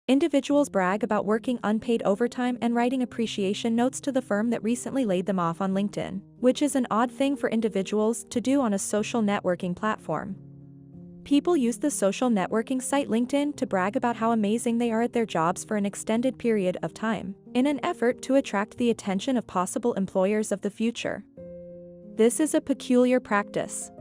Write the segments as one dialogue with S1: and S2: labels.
S1: Individuals brag about working unpaid overtime and writing appreciation notes to the firm that recently laid them off on LinkedIn, which is an odd thing for individuals to do on a social networking platform. People use the social networking site LinkedIn to brag about how amazing they are at their jobs for an extended period of time, in an effort to attract the attention of possible employers of the future. This is a peculiar practice.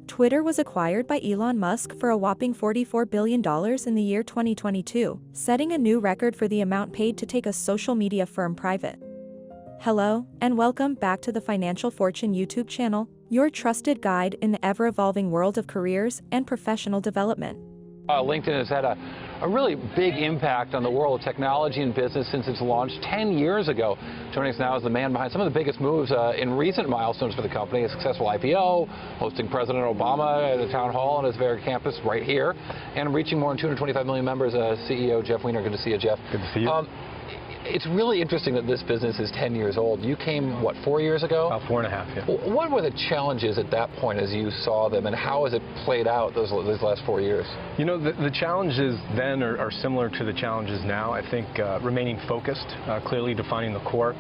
S1: Twitter was acquired by Elon Musk for a whopping $44 billion in the year 2022, setting a new record for the amount paid to take a social media firm private. Hello, and welcome back to the Financial Fortune YouTube channel, your trusted guide in the ever-evolving world of careers and professional development.
S2: LinkedIn has had a really big impact on the world of technology and business since its launch 10 years ago. Joining us now is the man behind some of the biggest moves in recent milestones for the company, a successful IPO, hosting President Obama at a town hall on his very campus right here, and reaching more than 225 million members, CEO Jeff Weiner. Good to see you, Jeff.
S3: Good to see you.
S2: It's really interesting that this business is 10 years old. You came, what, 4 years ago?
S3: About 4.5, yeah.
S2: What were the challenges at that point as you saw them, and how has it played out those last 4 years?
S3: You know, the challenges then are similar to the challenges now. I think remaining focused, clearly defining the core.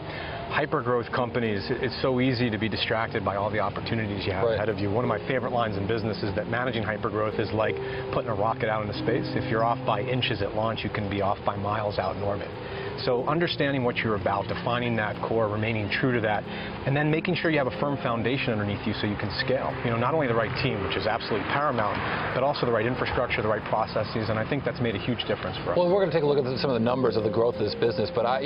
S3: Hyper-growth companies, it's so easy to be distracted by all the opportunities you have ahead of you. One of my favorite lines in business is that managing hyper-growth is like putting a rocket out into space. If you're off by inches at launch, you can be off by miles out in orbit. So understanding what you're about, defining that core, remaining true to that, and then making sure you have a firm foundation underneath you so you can scale. You know, not only the right team, which is absolutely paramount, but also the right infrastructure, the right processes, and I think that's made a huge difference for us.
S2: Well, we're going to take a look at some of the numbers of the growth of this business, but I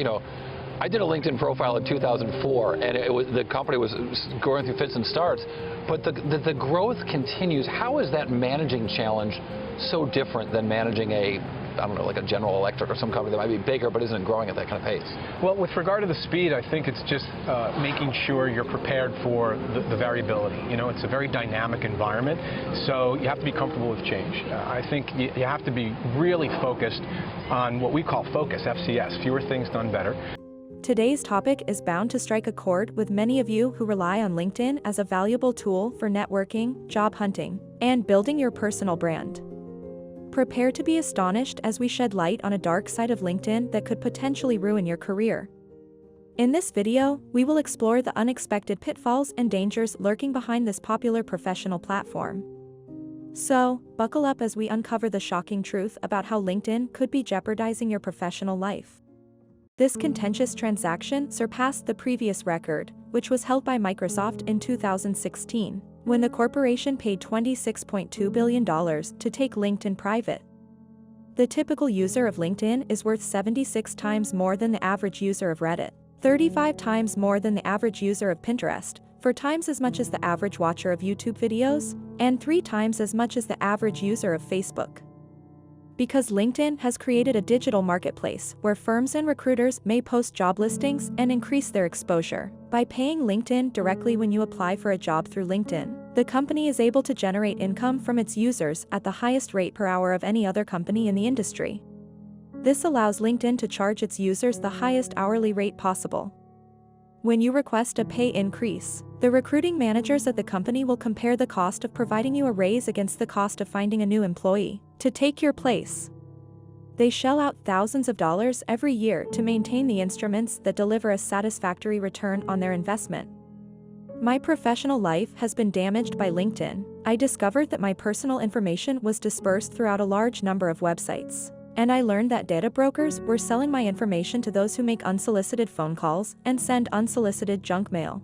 S2: did a LinkedIn profile in 2004, and the company was going through fits and starts, but the growth continues. How is that managing challenge so different than managing like a General Electric or some company that might be bigger but isn't growing at that kind of pace?
S3: Well, with regard to the speed, I think it's just making sure you're prepared for the variability. You know, it's a very dynamic environment, so you have to be comfortable with change. I think you have to be really focused on what we call focus, FCS, fewer things done better.
S1: Today's topic is bound to strike a chord with many of you who rely on LinkedIn as a valuable tool for networking, job hunting, and building your personal brand. Prepare to be astonished as we shed light on a dark side of LinkedIn that could potentially ruin your career. In this video, we will explore the unexpected pitfalls and dangers lurking behind this popular professional platform. So, buckle up as we uncover the shocking truth about how LinkedIn could be jeopardizing your professional life. This contentious transaction surpassed the previous record, which was held by Microsoft in 2016, when the corporation paid $26.2 billion to take LinkedIn private. The typical user of LinkedIn is worth 76 times more than the average user of Reddit, 35 times more than the average user of Pinterest, 4 times as much as the average watcher of YouTube videos, and 3 times as much as the average user of Facebook. Because LinkedIn has created a digital marketplace where firms and recruiters may post job listings and increase their exposure. By paying LinkedIn directly when you apply for a job through LinkedIn, the company is able to generate income from its users at the highest rate per hour of any other company in the industry. This allows LinkedIn to charge its users the highest hourly rate possible. When you request a pay increase, the recruiting managers at the company will compare the cost of providing you a raise against the cost of finding a new employee to take your place. They shell out thousands of dollars every year to maintain the instruments that deliver a satisfactory return on their investment. My professional life has been damaged by LinkedIn. I discovered that my personal information was dispersed throughout a large number of websites, and I learned that data brokers were selling my information to those who make unsolicited phone calls and send unsolicited junk mail.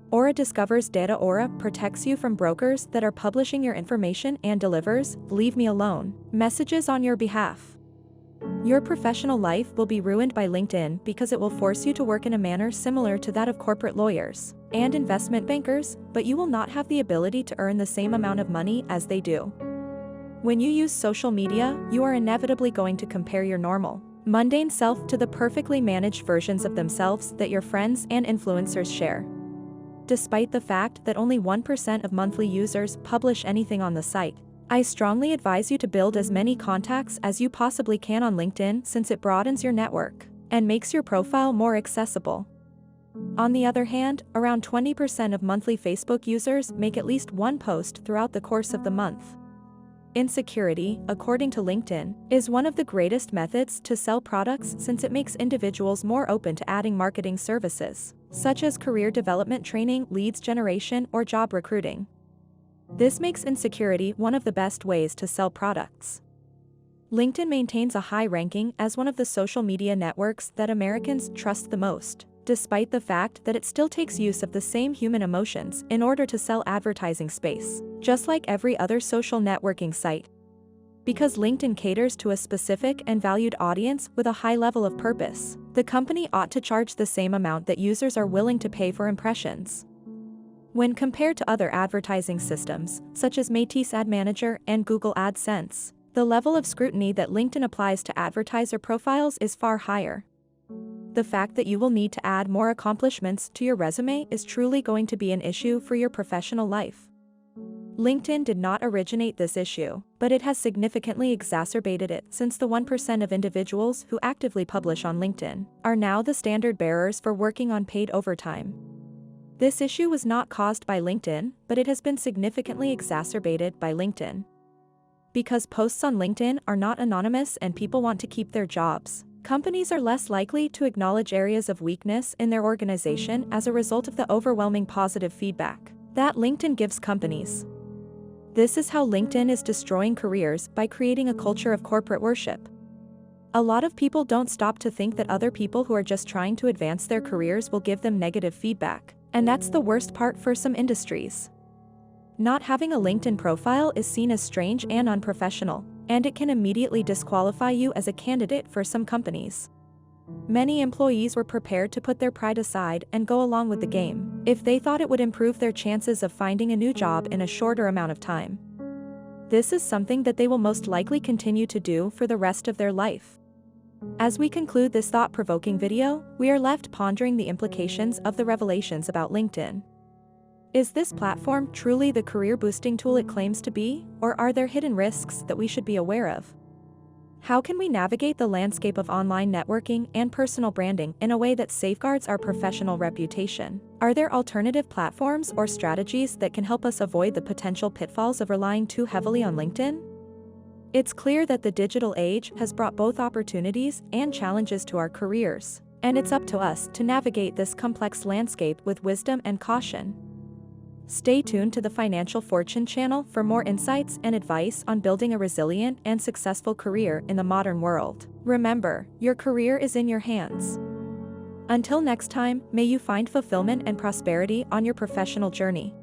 S1: Aura discovers data. Aura protects you from brokers that are publishing your information and delivers "leave me alone" messages on your behalf. Your professional life will be ruined by LinkedIn because it will force you to work in a manner similar to that of corporate lawyers and investment bankers, but you will not have the ability to earn the same amount of money as they do. When you use social media, you are inevitably going to compare your normal, mundane self to the perfectly managed versions of themselves that your friends and influencers share. Despite the fact that only 1% of monthly users publish anything on the site, I strongly advise you to build as many contacts as you possibly can on LinkedIn since it broadens your network and makes your profile more accessible. On the other hand, around 20% of monthly Facebook users make at least one post throughout the course of the month. Insecurity, according to LinkedIn, is one of the greatest methods to sell products since it makes individuals more open to adding marketing services, such as career development training, leads generation, or job recruiting. This makes insecurity one of the best ways to sell products. LinkedIn maintains a high ranking as one of the social media networks that Americans trust the most, despite the fact that it still takes use of the same human emotions in order to sell advertising space, just like every other social networking site. Because LinkedIn caters to a specific and valued audience with a high level of purpose, the company ought to charge the same amount that users are willing to pay for impressions. When compared to other advertising systems, such as Métis Ad Manager and Google AdSense, the level of scrutiny that LinkedIn applies to advertiser profiles is far higher. The fact that you will need to add more accomplishments to your resume is truly going to be an issue for your professional life. LinkedIn did not originate this issue, but it has significantly exacerbated it since the 1% of individuals who actively publish on LinkedIn are now the standard bearers for working on paid overtime. This issue was not caused by LinkedIn, but it has been significantly exacerbated by LinkedIn. Because posts on LinkedIn are not anonymous and people want to keep their jobs, companies are less likely to acknowledge areas of weakness in their organization as a result of the overwhelming positive feedback that LinkedIn gives companies. This is how LinkedIn is destroying careers by creating a culture of corporate worship. A lot of people don't stop to think that other people who are just trying to advance their careers will give them negative feedback, and that's the worst part for some industries. Not having a LinkedIn profile is seen as strange and unprofessional, and it can immediately disqualify you as a candidate for some companies. Many employees were prepared to put their pride aside and go along with the game if they thought it would improve their chances of finding a new job in a shorter amount of time. This is something that they will most likely continue to do for the rest of their life. As we conclude this thought-provoking video, we are left pondering the implications of the revelations about LinkedIn. Is this platform truly the career-boosting tool it claims to be, or are there hidden risks that we should be aware of? How can we navigate the landscape of online networking and personal branding in a way that safeguards our professional reputation? Are there alternative platforms or strategies that can help us avoid the potential pitfalls of relying too heavily on LinkedIn? It's clear that the digital age has brought both opportunities and challenges to our careers, and it's up to us to navigate this complex landscape with wisdom and caution. Stay tuned to the Financial Fortune channel for more insights and advice on building a resilient and successful career in the modern world. Remember, your career is in your hands. Until next time, may you find fulfillment and prosperity on your professional journey.